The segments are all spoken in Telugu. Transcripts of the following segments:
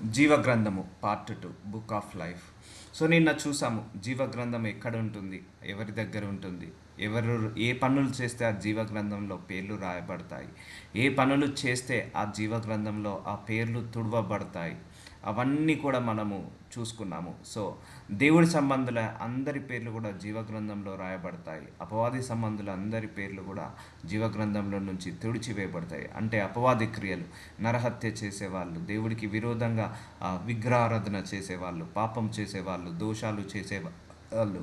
జీవగ్రంథము part 2 book of life. So నిన్న చూసాము జీవగ్రంథం ఎక్కడ ఉంటుంది, ఎవరి దగ్గర ఉంటుంది, ఎవరు ఏ పనులు చేస్తే ఆ జీవగ్రంథంలో పేర్లు రాయబడతాయి, ఏ పనులు చేస్తే ఆ జీవగ్రంథంలో ఆ పేర్లు తుడవబడతాయి, అవన్నీ కూడా మనము చూసుకున్నాము. సో దేవుడి సంబంధుల అందరి పేర్లు కూడా జీవగ్రంథంలో రాయబడతాయి, అపవాది సంబంధుల అందరి పేర్లు కూడా జీవగ్రంథంలో నుంచి తుడిచివేయబడతాయి. అంటే అపవాది క్రియలు, నరహత్య చేసేవాళ్ళు, దేవుడికి విరోధంగా విగ్రహారాధన చేసేవాళ్ళు, పాపం చేసేవాళ్ళు, దోషాలు చేసేవాళ్ళు,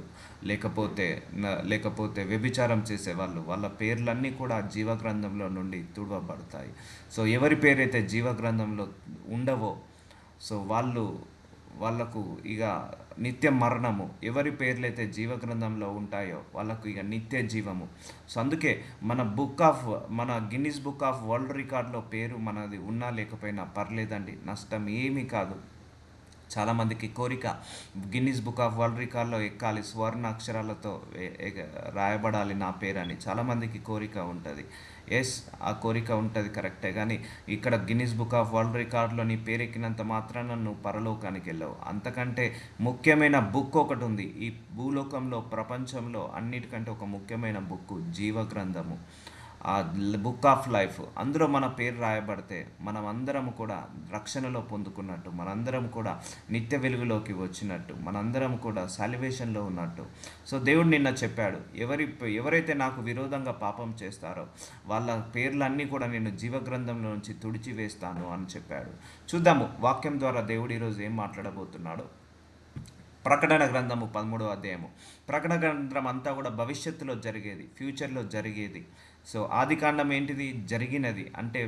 లేకపోతే వ్యభిచారం చేసేవాళ్ళు, వాళ్ళ పేర్లన్నీ కూడా జీవగ్రంథంలో నుండి తుడవబడతాయి. సో ఎవరి పేరైతే జీవగ్రంథంలో ఉండవో, సో వాళ్ళకు ఇక నిత్య మరణము. ఎవరి పేర్లైతే జీవగ్రంథంలో ఉంటాయో వాళ్ళకు ఇక నిత్య జీవము. సో అందుకే మన గిన్నిస్ బుక్ ఆఫ్ వరల్డ్ రికార్డ్లో పేరు మనది ఉన్నా లేకపోయినా పర్లేదండి, నష్టం ఏమీ కాదు. చాలామందికి కోరిక గిన్నిస్ బుక్ ఆఫ్ వరల్డ్ రికార్డ్లో ఎక్కాలి, స్వర్ణ అక్షరాలతో రాయబడాలి నా పేరు అని చాలామందికి కోరిక ఉంటుంది. ఎస్, ఆ కోరిక ఉంటుంది కరెక్టే, కానీ ఇక్కడ గిన్నిస్ బుక్ ఆఫ్ వరల్డ్ రికార్డ్లో నీ పేరు ఎక్కినంత మాత్రాన నువ్వు పరలోకానికి వెళ్ళవు. అంతకంటే ముఖ్యమైన బుక్ ఒకటి ఉంది ఈ భూలోకంలో, ప్రపంచంలో అన్నిటికంటే ఒక ముఖ్యమైన బుక్ జీవగ్రంథము, ఆ బుక్ ఆఫ్ లైఫ్. అందులో మన పేరు రాయబడితే మనం అందరం కూడా రక్షణలో పొందుకున్నట్టు, మనందరం కూడా నిత్య వెలుగులోకి వచ్చినట్టు, మనందరం కూడా సాల్వేషన్లో ఉన్నట్టు. సో దేవుడు నిన్న చెప్పాడు, ఎవరైతే నాకు విరోధంగా పాపం చేస్తారో వాళ్ళ పేర్లన్నీ కూడా నేను జీవగ్రంథంలో నుంచి తుడిచివేస్తాను అని చెప్పాడు. చూద్దాము వాక్యం ద్వారా దేవుడు ఈరోజు ఏం మాట్లాడబోతున్నాడు. ప్రకటన గ్రంథము 13వ అధ్యాయము. ప్రకటన గ్రంథం అంతా కూడా భవిష్యత్తులో జరిగేది, ఫ్యూచర్లో జరిగేది. సో ఆదికాండం ఏంటిది, జరిగినది. అంటే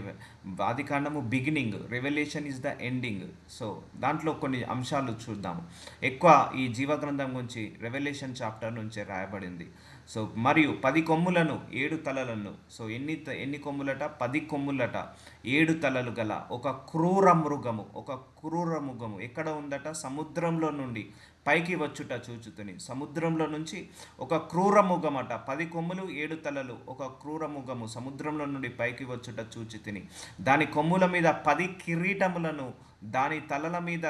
ఆదికాండము beginning, revolution is the ending. So దాంట్లో కొన్ని అంశాలు చూద్దాము. ఎక్కువ ఈ జీవగ్రంథం గురించి రెవల్యూషన్ చాప్టర్ నుంచే రాయబడింది. సో మరియు 10 కొమ్ములను 7 తలలను. సో ఎన్ని కొమ్ములట, 10 కొమ్ములట, 7 తలలు గల ఒక క్రూర మృగము ఎక్కడ ఉందట, సముద్రంలో నుండి పైకి వచ్చుట చూచుతుని. సముద్రంలో నుంచి ఒక క్రూర మృగమట, 10 కొమ్ములు 7 తలలు, ఒక క్రూర మృగము సముద్రంలో నుండి పైకి వచ్చుట చూచుతుని. దాని కొమ్ముల మీద 10 కిరీటములను, దాని తలల మీద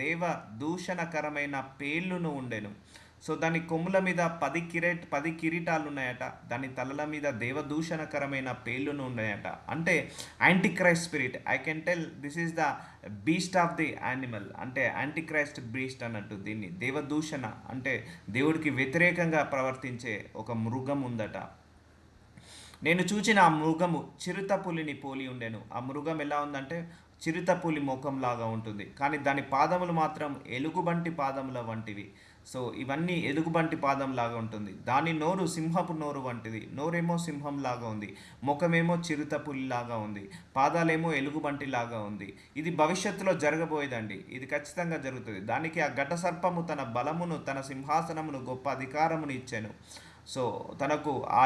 దేవ దూషణకరమైన పేర్లును ఉండెను. సో దాని కొమ్ముల మీద 10 కిరీటాలు ఉన్నాయట, దాని తలల మీద దేవదూషణకరమైన పేర్లును ఉన్నాయట. అంటే Antichrist spirit, I can tell this is the beast of the animal. అంటే యాంటీక్రైస్ట్ బీస్ట్ అన్నట్టు. దీన్ని దేవదూషణ అంటే దేవుడికి వ్యతిరేకంగా ప్రవర్తించే ఒక మృగం ఉందట. నేను చూచిన ఆ మృగము చిరుతపులిని పోలి ఉండెను. ఆ మృగం ఎలా ఉందంటే చిరుతపులి ముఖంలాగా ఉంటుంది, కానీ దాని పాదములు మాత్రం ఎలుగుబంటి పాదముల వంటివి. సో ఇవన్నీ ఎలుగుబంటి పాదంలాగా ఉంటుంది. దాని నోరు సింహపు నోరు వంటిది, నోరేమో సింహంలాగా ఉంది, ముఖమేమో చిరుతపులిలాగా ఉంది, పాదాలేమో ఎలుగుబంటిలాగా ఉంది. ఇది భవిష్యత్తులో జరగబోయేదండి, ఇది ఖచ్చితంగా జరుగుతుంది. దానికి ఆ ఘట సర్పము తన బలమును, తన సింహాసనమును, గొప్ప అధికారమును ఇచ్చాను. సో తనకు ఆ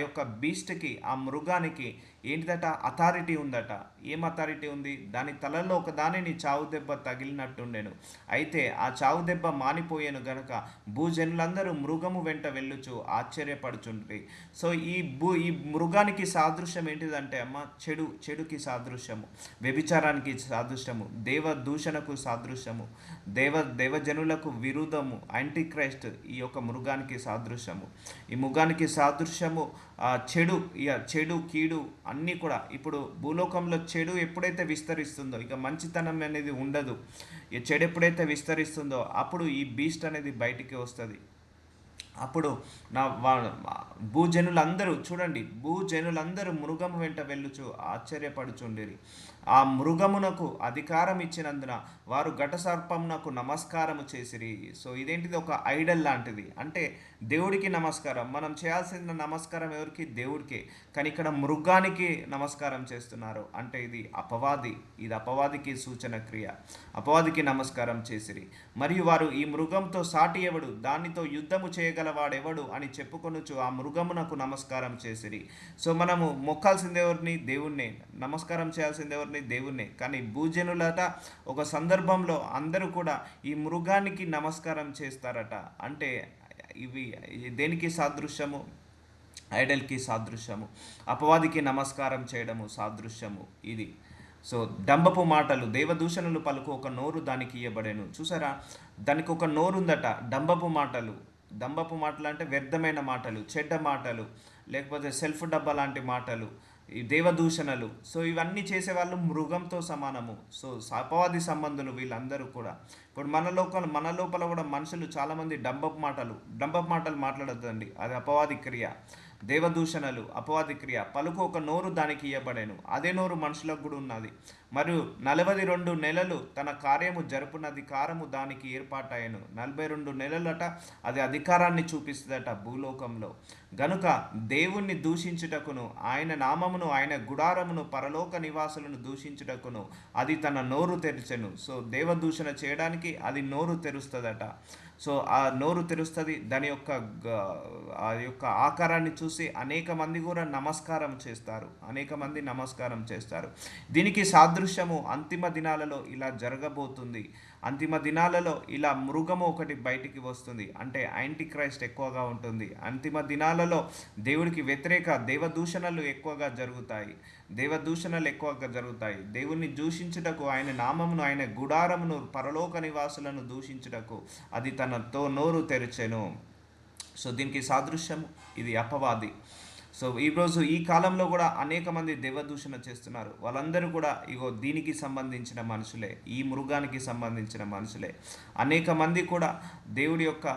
యొక్క బీస్ట్కి, ఆ మృగానికి ఏంటిదట, అథారిటీ ఉందట. ఏం అథారిటీ ఉంది, దాని తలలో ఒక దానిని చావు దెబ్బ తగిలినట్టుండెను. అయితే ఆ చావు దెబ్బ మానిపోయాను గనక భూజనులందరూ మృగము వెంట వెళ్ళుచు ఆశ్చర్యపడుచుండ్రి. సో ఈ మృగానికి సాదృశ్యం ఏంటిదంటే అమ్మ, చెడుకి సాదృశ్యము, వ్యభిచారానికి సాదృశ్యము, దేవ దూషణకు సాదృశ్యము, దేవజనులకు విరుద్ధము, యాంటీక్రైస్ట్ ఈ యొక్క మృగానికి సాదృశ్యము. ఈ మృగానికి సాదృశ్యము చెడు కీడు అన్నీ కూడా. ఇప్పుడు భూలోకంలో చెడు ఎప్పుడైతే విస్తరిస్తుందో ఇక మంచితనం అనేది ఉండదు. ఈ చెడు ఎప్పుడైతే విస్తరిస్తుందో అప్పుడు ఈ బీస్ట్ అనేది బయటికి వస్తుంది. అప్పుడు భూజనులందరూ మృగము వెంట వెళ్ళుచు ఆశ్చర్యపడుచుండిరి. ఆ మృగమునకు అధికారం ఇచ్చినందున వారు ఘటసర్పమునకు నమస్కారము చేసిరి. సో ఇదేంటిది, ఒక ఐడల్ లాంటిది. అంటే దేవుడికి నమస్కారం, మనం చేయాల్సిన నమస్కారం ఎవరికి, దేవుడికే. కానీ ఇక్కడ మృగానికి నమస్కారం చేస్తున్నారు. అంటే ఇది అపవాదికి సూచన క్రియ. అపవాదికి నమస్కారం చేసిరి. మరియు వారు ఈ మృగంతో సాటి ఎవడు, దానితో యుద్ధము చేయగలవాడెవడు అని చెప్పుకొనుచు ఆ మృగమునకు నమస్కారం చేసిరి. సో మనము మొక్కాల్సింది ఎవరిని, దేవుణ్ణే. నమస్కారం చేయాల్సింది ఎవరిని, దేవుణ్ణే. కానీ భూజనులట ఒక సందర్భంలో అందరూ కూడా ఈ మృగానికి నమస్కారం చేస్తారట. అంటే ఇవి దేనికి సాదృశ్యము, ఐడల్కి సాదృశ్యము, అపవాదికి నమస్కారం చేయడము సాదృశ్యము ఇది. సో డంబపు మాటలు దేవదూషణలు పలుకు ఒక నోరు దానికి ఇయ్యబడెను. చూసారా, దానికి ఒక నోరు ఉందట. డంబపు మాటలు అంటే వ్యర్థమైన మాటలు, చెడ్డ మాటలు, లేకపోతే సెల్ఫ్ డబ్బా లాంటి మాటలు, ఈ దేవదూషణలు. సో ఇవన్నీ చేసేవాళ్ళు మృగంతో సమానము. సో అపవాది సంబంధులు వీళ్ళందరూ కూడా. ఇప్పుడు మన లోపల కూడా మనుషులు చాలామంది డంబపు మాటలు మాట్లాడొద్దండి, అది అపవాది క్రియ. దేవదూషణలు అపవాది క్రియ. పలుకు ఒక నోరు దానికి ఇయ్యబడేను, అదే నోరు మనుషులకు కూడా ఉన్నది. మరియు 42 నెలలు తన కార్యము జరుపున అధికారము దానికి ఏర్పాటయ్యను. 42 నెలలట అది అధికారాన్ని చూపిస్తుందట భూలోకంలో. గనుక దేవుణ్ణి దూషించుటకును, ఆయన నామమును, ఆయన గుడారమును, పరలోక నివాసులను దూషించుటకును అది తన నోరు తెరిచెను. సో దేవదూషణ చేయడానికి అది నోరు తెరుస్తుందట. సో ఆ నోరు తెరుస్తుంది. దాని యొక్క ఆ యొక్క ఆకారాన్ని చూసి అనేక మంది కూడా నమస్కారం చేస్తారు. దీనికి సాదృశ్యము అంతిమ దినాలలో ఇలా జరగబోతుంది. అంతిమ దినాలలో ఇలా మృగము ఒకటి బయటికి వస్తుంది, అంటే యాంటీ క్రైస్ట్ ఎక్కువగా ఉంటుంది. అంతిమ దినాలలో దేవుడికి వ్యతిరేక దేవదూషణలు ఎక్కువగా జరుగుతాయి. దేవుణ్ణి దూషించుటకు, ఆయన నామమును, ఆయన గుడారమును, పరలోక నివాసులను దూషించుటకు అది తనతో నోరు తెరిచెను. సో దీనికి సాదృశ్యము ఇది అపవాది. సో ఈరోజు ఈ కాలంలో కూడా అనేక మంది దేవదూషణ చేస్తున్నారు. వాళ్ళందరూ కూడా ఇగో దీనికి సంబంధించిన మనుషులే, ఈ మృగానికి సంబంధించిన మనుషులే. అనేక మంది కూడా దేవుడి యొక్క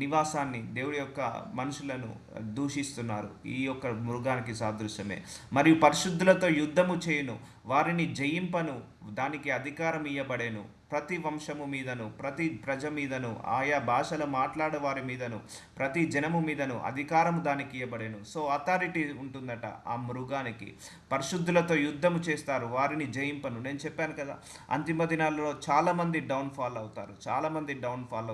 నివాసాన్ని, దేవుడి యొక్క మనుషులను దూషిస్తున్నారు. ఈ యొక్క మృగానికి సాదృశ్యమే. మరియు పరిశుద్ధులతో యుద్ధము చేయును, వారిని జయింపను, దానికి అధికారం ఇయ్యబడేను. ప్రతి వంశము మీదను, ప్రతి ప్రజ మీదను, ఆయా భాషలు మాట్లాడే వారి మీదను, ప్రతి జనము మీదను అధికారము దానికి ఇవ్వబడేను. సో అథారిటీ ఉంటుందట ఆ మృగానికి. పరిశుద్ధులతో యుద్ధము చేస్తారు, వారిని జయింపను. నేను చెప్పాను కదా, అంతిమ దినాల్లో చాలామంది డౌన్ఫాల్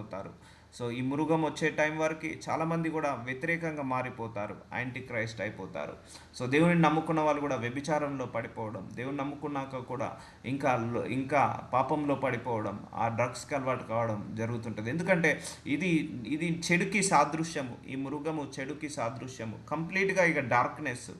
అవుతారు. సో ఈ మృగం వచ్చే టైం వరకు చాలామంది కూడా వ్యతిరేకంగా మారిపోతారు, యాంటీ క్రైస్ట్ అయిపోతారు. సో దేవుని నమ్ముకున్న వాళ్ళు కూడా వ్యభిచారంలో పడిపోవడం, దేవుని నమ్ముకున్నాక కూడా ఇంకా పాపంలో పడిపోవడం, ఆ డ్రగ్స్కి అలవాటు కావడం జరుగుతుంటుంది. ఎందుకంటే ఇది చెడుకి సాదృశ్యము. ఈ మృగము చెడుకి సాదృశ్యము. కంప్లీట్గా ఇక డార్క్నెస్,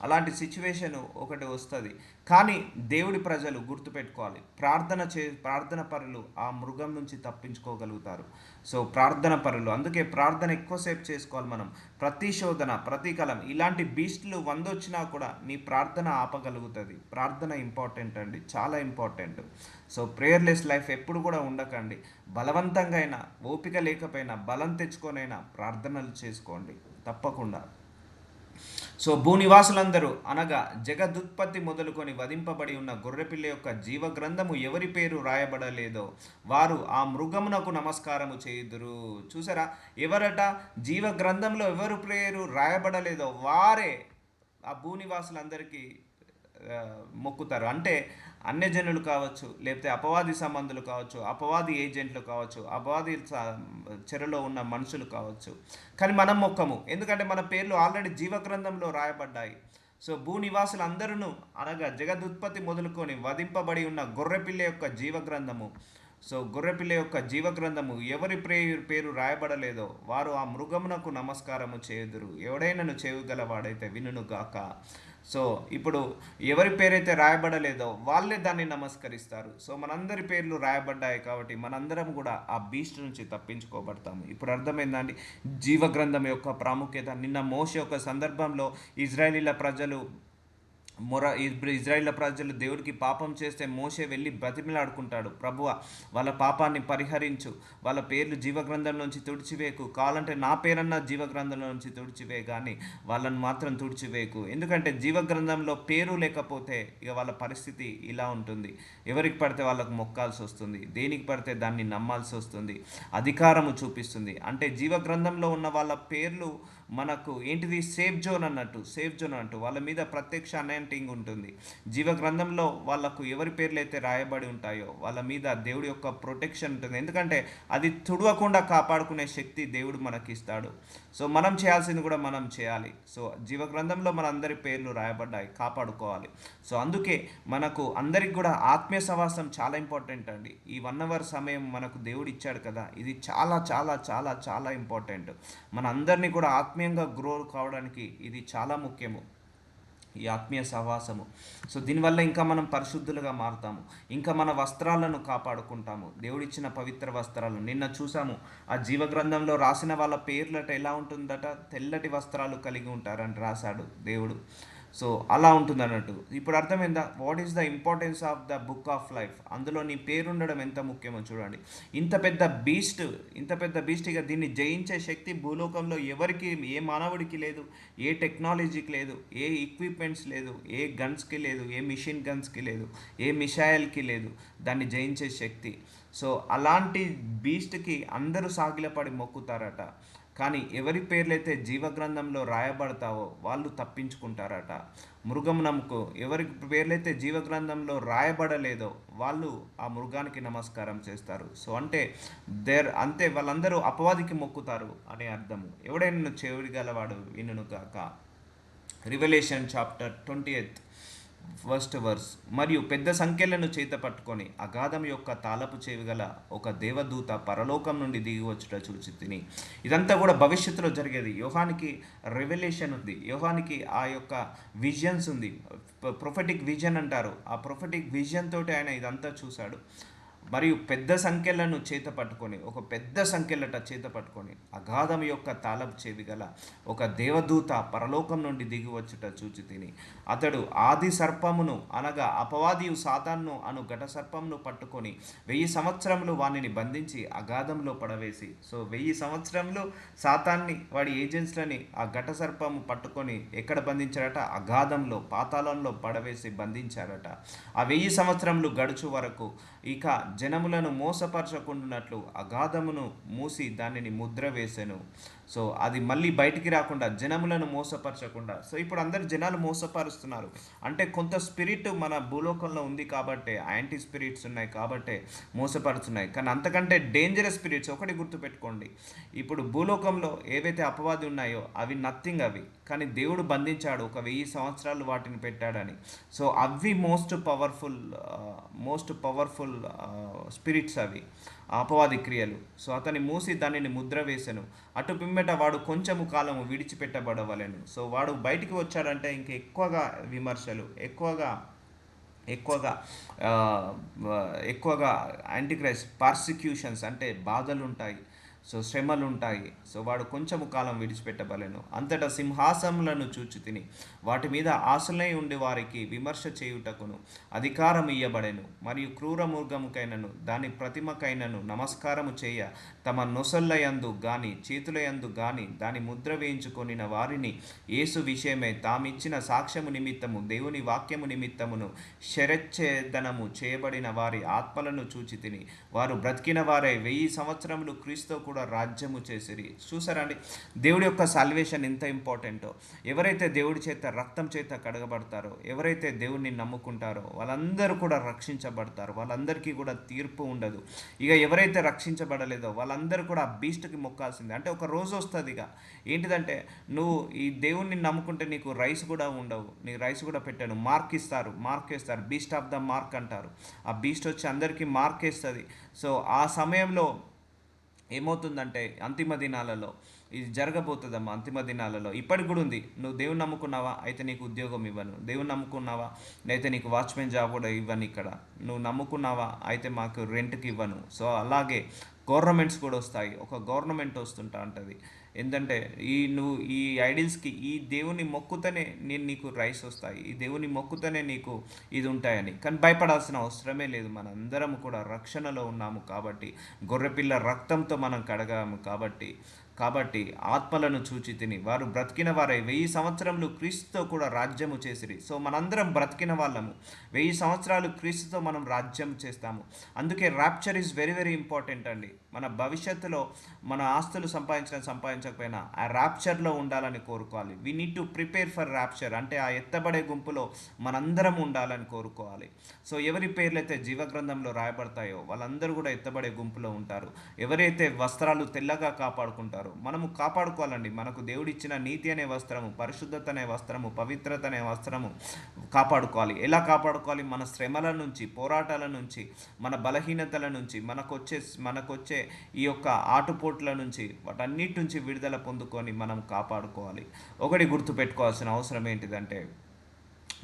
అలాంటి సిచ్యువేషన్ ఒకటి వస్తుంది. కానీ దేవుడి ప్రజలు గుర్తుపెట్టుకోవాలి, ప్రార్థన పరులు ఆ మృగం నుంచి తప్పించుకోగలుగుతారు. సో ప్రార్థన పరులు, అందుకే ప్రార్థన ఎక్కువసేపు చేసుకోవాలి మనం. ప్రతి శోధన, ప్రతి కాలం ఇలాంటి బీస్టులు 100 వచ్చినా కూడా నీ ప్రార్థన ఆపగలుగుతుంది. ప్రార్థన ఇంపార్టెంట్ అండి, చాలా ఇంపార్టెంట్. సో ప్రేయర్లెస్ లైఫ్ ఎప్పుడు కూడా ఉండకండి. బలవంతంగా అయినా, ఓపిక లేకపోయినా, బలం తెచ్చుకొనైనా ప్రార్థనలు చేసుకోండి తప్పకుండా. సో భూనివాసులందరూ అనగా జగదుత్పత్తి మొదలుకొని వధింపబడి ఉన్న గొర్రెపిల్ల యొక్క జీవగ్రంథము ఎవరి పేరు రాయబడలేదో వారు ఆ మృగమునకు నమస్కారము చేయుదురు. చూసారా, ఎవరట? జీవగ్రంథంలో ఎవరు పేరు రాయబడలేదో వారే ఆ భూనివాసులందరికీ మొక్కుతారు. అంటే అన్యజనులు కావచ్చు, లేకపోతే అపవాది సంబంధులు కావచ్చు, అపవాది ఏజెంట్లు కావచ్చు, అపవాది చెరలో ఉన్న మనుషులు కావచ్చు. కానీ మనం మొక్కము, ఎందుకంటే మన పేర్లు ఆల్రెడీ జీవగ్రంథంలో రాయబడ్డాయి. సో భూనివాసులందరూ అనగా జగదుత్పత్తి మొదలుకొని వధింపబడి ఉన్న గొర్రెపిల్ల యొక్క జీవగ్రంథము. సో గొర్రెపిల్ల యొక్క జీవగ్రంథము ఎవరి పేరు రాయబడలేదో వారు ఆ మృగమునకు నమస్కారము చేయుదురు. ఎవడైనాను చేయగలవాడైతే వినుగాక. సో ఇప్పుడు ఎవరి పేరైతే రాయబడలేదో వాళ్ళే దాన్ని నమస్కరిస్తారు. సో మనందరి పేర్లు రాయబడ్డాయి కాబట్టి మనందరం కూడా ఆ బీస్ట్ నుంచి తప్పించుకోబడతాము. ఇప్పుడు అర్థమైందండి జీవగ్రంథం యొక్క ప్రాముఖ్యత. నిన్న మోషే యొక్క సందర్భంలో ఇజ్రాయేలీల ప్రజలు దేవుడికి పాపం చేస్తే మోషే వెళ్ళి బ్రతిమిలాడుకుంటాడు, ప్రభువా వాళ్ళ పాపాన్ని పరిహరించు, వాళ్ళ పేర్లు జీవగ్రంథం నుంచి తుడిచివేయకు, కావాలంటే నా పేరన్నా జీవగ్రంథంలో నుంచి తుడిచివే, కానీ వాళ్ళని మాత్రం తుడిచివేయకు. ఎందుకంటే జీవగ్రంథంలో పేరు లేకపోతే ఇక వాళ్ళ పరిస్థితి ఇలా ఉంటుంది. ఎవరికి పడితే వాళ్ళకు మొక్కాల్సి వస్తుంది, దేనికి పడితే దాన్ని నమ్మాల్సి వస్తుంది, అధికారము చూపిస్తుంది. అంటే జీవగ్రంథంలో ఉన్న వాళ్ళ పేర్లు మనకు ఏంటిది, సేఫ్ జోన్ అన్నట్టు వాళ్ళ మీద ప్రత్యక్ష అనాయింటింగ్ ఉంటుంది. జీవగ్రంథంలో వాళ్ళకు ఎవరి పేర్లు అయితే రాయబడి ఉంటాయో వాళ్ళ మీద దేవుడి యొక్క ప్రొటెక్షన్ ఉంటుంది. ఎందుకంటే అది తుడవకుండా కాపాడుకునే శక్తి దేవుడు మనకి ఇస్తాడు. సో మనం చేయాల్సింది కూడా మనం చేయాలి. సో జీవగ్రంథంలో మన అందరి పేర్లు రాయబడ్డాయి, కాపాడుకోవాలి. సో అందుకే మనకు అందరికి కూడా ఆత్మీయ సహవాసం చాలా ఇంపార్టెంట్ అండి. ఈ 1 hour సమయం మనకు దేవుడు ఇచ్చాడు కదా, ఇది చాలా చాలా చాలా చాలా ఇంపార్టెంట్. మన అందరినీ కూడా ఆత్మీయంగా గ్రో కావడానికి ఇది చాలా ముఖ్యము. ఈ ఆత్మీయ సహవాసము. సో దీనివల్ల ఇంకా మనం పరిశుద్ధులుగా మారుతాము, ఇంకా మన వస్త్రాలను కాపాడుకుంటాము, దేవుడిచ్చిన పవిత్ర వస్త్రాలు. నిన్న చూసాము ఆ జీవగ్రంథంలో రాసిన వాళ్ళ పేర్లట ఎలా ఉంటుందట, తెల్లటి వస్త్రాలు కలిగి ఉంటారని రాశాడు దేవుడు. సో అలా ఉంటుంది అన్నట్టు. ఇప్పుడు అర్థమైందా what is the importance of the book of life? అందులో నీ పేరు ఉండడం ఎంత ముఖ్యమో చూడండి. ఇంత పెద్ద బీస్ట్, ఇంత పెద్ద బీస్ట్, ఇక దీన్ని జయించే శక్తి భూలోకంలో ఎవరికి, ఏ మానవుడికి లేదు, ఏ టెక్నాలజీకి లేదు, ఏ ఎక్విప్మెంట్స్ లేదు, ఏ గన్స్కి లేదు, ఏ మిషన్ గన్స్కి లేదు, ఏ మిసైల్కి లేదు దాన్ని జయించే శక్తి. సో అలాంటి బీస్ట్కి అందరూ సాగిలపడి మొక్కుతారట. కానీ ఎవరి పేర్లైతే జీవగ్రంథంలో రాయబడతావో వాళ్ళు తప్పించుకుంటారట. మృగమునకు ఎవరి పేర్లైతే జీవగ్రంథంలో రాయబడలేదో వాళ్ళు ఆ మృగానికి నమస్కారం చేస్తారు. సో అంటే అంతే, వాళ్ళందరూ అపవాదికి మొక్కుతారు అనే అర్థము. ఎవడైనా చెవిడి గలవాడు వినును గాక. Revolution chapter 28 first verse. మరియు పెద్ద సంఖ్యలను చేత పట్టుకొని అగాధం యొక్క తాళపు చెవి గల ఒక దేవదూత పరలోకం నుండి దిగి వచ్చుట చూచి తిని. ఇదంతా కూడా భవిష్యత్తులో జరిగేది. యోహానికి రెవల్యూషన్ ఉంది, యోహానికి ఆ యొక్క విజన్స్ ఉంది, ప్రొఫెటిక్ విజన్ అంటారు. ఆ ప్రొఫెటిక్ విజన్ తోటి ఆయన ఇదంతా చూశాడు. మరియు పెద్ద సంఖ్యలను చేత పట్టుకొని, ఒక పెద్ద సంఖ్యలట చేత పట్టుకొని అగాధం యొక్క తాళపు చెవి గల ఒక దేవదూత పరలోకం నుండి దిగి వచ్చుట చూచి తిని. అతడు ఆది సర్పమును అనగా అపవాదియు సాతాన్ను అను ఘట సర్పమును పట్టుకొని 1000 సంవత్సరములు వానిని బంధించి అగాధంలో పడవేసి. సో 1000 సంవత్సరములు సాతాన్ని, వాడి ఏజెంట్స్లని ఆ ఘట సర్పము పట్టుకొని ఎక్కడ బంధించారట? అగాధంలో, పాతాళంలో పడవేసి బంధించారట. ఆ 1000 సంవత్సరములు గడుచు వరకు ఇక జనములను మోసపరచకుండానట్లు అగాధమును మూసి దానిని ముద్ర వేసెను. సో అది మళ్ళీ బయటికి రాకుండా, జనములను మోసపరచకుండా. సో ఇప్పుడు అందరు జనాలు మోసపరుస్తున్నారు అంటే కొంత స్పిరిట్ మన భూలోకంలో ఉంది కాబట్టి, యాంటీ స్పిరిట్స్ ఉన్నాయి కాబట్టి మోసపరుస్తున్నాయి. కానీ అంతకంటే డేంజరస్ స్పిరిట్స్ ఒకటి గుర్తుపెట్టుకోండి. ఇప్పుడు భూలోకంలో ఏవైతే అపవాది ఉన్నాయో అవి నథింగ్ అవి, కానీ దేవుడు బంధించాడు, ఒక 1000 సంవత్సరాలు వాటిని పెట్టాడని. సో అవి మోస్ట్ పవర్ఫుల్ స్పిరిట్స్ అవి, అపవాది క్రియలు. సో అతని మూసి దానిని ముద్ర వేసెను. అటు పిమ్మట వాడు కొంచెము కాలము విడిచిపెట్టబడవలెను. సో వాడు బయటికి వచ్చాడంటే ఇంక ఎక్కువగా విమర్శలు, ఎక్కువగా ఆ, ఎక్కువగా యాంటీక్రైస్ట్ పర్సిక్యూషన్స్ అంటే బాధలు ఉంటాయి, సో శ్రమలు ఉంటాయి. సో వాడు కొంచెము కాలం విడిచిపెట్టబలెను. అంతటా సింహాసములను చూచి తిని వాటి మీద ఆశలై ఉండి వారికి విమర్శ చేయుటకును అధికారం ఇయ్యబడెను. మరియు క్రూర మృగముకైనను దాని ప్రతిమకైనను నమస్కారము చేయ తమ నొసళ్ళయందు గాని చేతులయందు గాని దాని ముద్ర వేయించుకొనిన వారిని యేసు విషయమై తామిచ్చిన సాక్ష్యము నిమిత్తము దేవుని వాక్యము నిమిత్తమును శరచ్ఛేదనము చేయబడిన వారి ఆత్మలను చూచి తిని వారు బ్రతికిన వారై 1000 సంవత్సరములు క్రీస్తు కూడా రాజ్యము చేసిరి. చూసారండి దేవుడి యొక్క సాల్వేషన్ ఎంత ఇంపార్టెంటో. ఎవరైతే దేవుడి చేత రక్తం చేత కడగబడతారో, ఎవరైతే దేవుడిని నమ్ముకుంటారో వాళ్ళందరూ కూడా రక్షించబడతారు, వాళ్ళందరికీ కూడా తీర్పు ఉండదు. ఇక ఎవరైతే రక్షించబడలేదో వాళ్ళందరూ కూడా ఆ బీస్ట్కి మొక్కాల్సిందే. అంటే ఒక రోజు వస్తుంది ఇక ఏంటిదంటే, నువ్వు ఈ దేవుణ్ణి నమ్ముకుంటే నీకు రైస్ కూడా ఉండవు, నీ రైస్ కూడా పెట్టాను, మార్క్ వేస్తారు, బీస్ట్ ఆఫ్ ద మార్క్ అంటారు. ఆ బీస్ట్ వచ్చి అందరికీ మార్క్ వేస్తుంది. సో ఆ సమయంలో ఏమవుతుందంటే అంతిమ దినాలలో ఇది జరగబోతుందమ్మా. అంతిమ దినాలలో ఇప్పటికి కూడా ఉంది. నువ్వు దేవుని నమ్ముకున్నావా, అయితే నీకు ఉద్యోగం ఇవ్వను. దేవుని నమ్ముకున్నావా, అయితే నీకు వాచ్మెన్ జాబ్ కూడా ఇవ్వను. ఇక్కడ నువ్వు నమ్ముకున్నావా, అయితే మాకు రెంట్కి ఇవ్వను. సో అలాగే గవర్నమెంట్స్ కూడా వస్తాయి. ఒక గవర్నమెంట్ వస్తుంటా ఉంటుంది. ఏంటంటే నువ్వు ఈ ఐడిల్స్కి, ఈ దేవుని మొక్కుతోనే నీకు రైస్ వస్తాయి, ఈ దేవుని మొక్కుతోనే నీకు ఇది ఉంటాయని. కానీ భయపడాల్సిన అవసరమే లేదు. మనందరం కూడా రక్షణలో ఉన్నాము కాబట్టి, గొర్రెపిల్ల రక్తంతో మనం కడగాము కాబట్టి ఆత్మలను చూచి తిని వారు బ్రతికిన వారై 1000 సంవత్సరములు క్రీస్తుతో కూడా రాజ్యము చేసిరి. సో మనందరం బ్రతికిన వాళ్ళము, 1000 సంవత్సరాలు క్రీస్తుతో మనం రాజ్యం చేస్తాము. అందుకే rapture is very very important అండి. మన భవిష్యత్తులో మన ఆస్తులు సంపాదించకపోయినా ఆ ర్యాప్చర్లో ఉండాలని కోరుకోవాలి. We need to prepare for rapture. అంటే ఆ ఎత్తబడే గుంపులో మనందరం ఉండాలని కోరుకోవాలి. సో ఎవరి పేర్లైతే జీవగ్రంథంలో రాయబడతాయో వాళ్ళందరూ కూడా ఎత్తబడే గుంపులో ఉంటారు. ఎవరైతే వస్త్రాలు తెల్లగా కాపాడుకుంటారో మనము కాపాడుకోవాలండి. మనకు దేవుడిచ్చిన నీతి అనే వస్త్రము, పరిశుద్ధత అనే వస్త్రము, పవిత్రత అనే వస్త్రము కాపాడుకోవాలి. ఎలా కాపాడుకోవాలి? మన శ్రమల నుంచి, పోరాటాల నుంచి, మన బలహీనతల నుంచి, మనకొచ్చే ఈ యొక్క ఆటుపోట్ల నుంచి, వాటన్నిటి నుంచి విడుదల పొందుకొని మనం కాపాడుకోవాలి. ఒకటి గుర్తుపెట్టుకోవాల్సిన అవసరం ఏంటిదంటే,